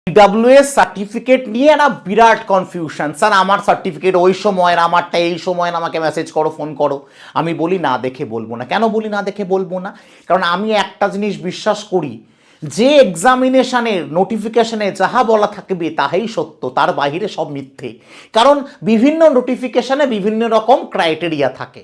EWS certificate নিয়ে না বিরাট confusion. Sir আমার সার্টিফিকেট ওই সময়ের, আমারটা এই সময়ের, আমাকে মেসেজ করো, ফোন করো। আমি বলি না দেখে বলবো না। কেন বলি না দেখে বলবো না? কারণ আমি একটা জিনিস বিশ্বাস করি, যে এক্সামিনেশনের নোটিফিকেশনে যাহা বলা থাকবে তাহাই সত্য, তার বাইরে সব মিথ্যে। কারণ বিভিন্ন নোটিফিকেশনে বিভিন্ন রকম ক্রাইটেরিয়া থাকে,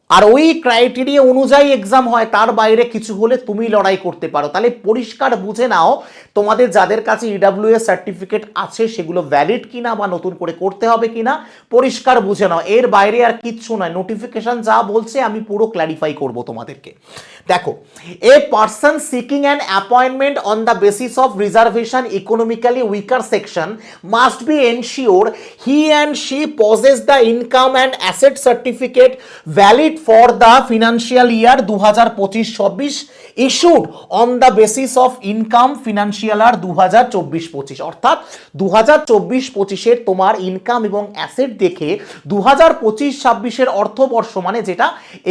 আর ওই ক্রাইটেরিয়া অনুযায়ী এক্সাম হয়, তার বাইরে কিছু হলে তুমি লড়াই করতে পারো। তাহলে পরিষ্কার বুঝে নাও তোমাদের যাদের কাছে ইডব্লিউএস সার্টিফিকেট আছে সেগুলো ভ্যালিড কিনা বা নতুন করে করতে হবে কিনা পরিষ্কার বুঝে নাও। এর বাইরে আর কিচ্ছু নয়, নোটিফিকেশন যা বলছে আমি পুরো ক্ল্যারিফাই করব তোমাদেরকে। দেখো, a person seeking an appointment on the basis of reservation economically weaker section must be ensure he and she possess the income and asset certificate valid for the financial year 2025-26 issued on the basis of income financial year 2024-25। অর্থাৎ 2024-25 এর তোমার income এবং asset দেখে 2025-26 অর্থবর্ষ, মানে যেটা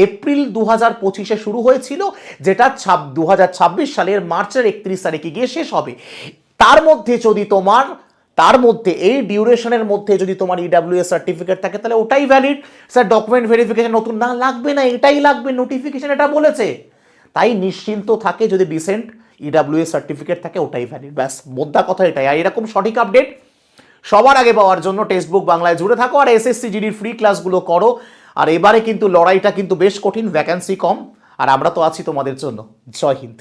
April 2025-এ শুরু হয়েছিল, যেটা 2026 সালের মার্চের 31 তারিখে গিয়ে শেষ হবে, তার মধ্যে এই ডিউরেশনের মধ্যে যদি তোমার ইডব্লিউএস সার্টিফিকেট থাকে তাহলে ওটাই ভ্যালিড। স্যার ডকুমেন্ট ভেরিফিকেশন নতুন না লাগবে না, এটাই লাগবে, নোটিফিকেশন এটা বলেছে। তাই নিশ্চিন্ত থাকে, যদি রিসেন্ট ইডব্লিউএস সার্টিফিকেট থাকে ওটাই ভ্যালিড। ব্যাস, মোদ্দা কথা এটাই। আর এরকম সঠিক আপডেট সবার আগে পাওয়ার জন্য টেক্সটবুক বাংলায় জুড়ে থাকো আর এসএসসি জিডির ফ্রি ক্লাসগুলো করো। আর এবারে কিন্তু লড়াইটা কিন্তু বেশ কঠিন, ভ্যাকেন্সি কম, আর আমরা তো আছি তোমাদের জন্য। জয় হিন্দ।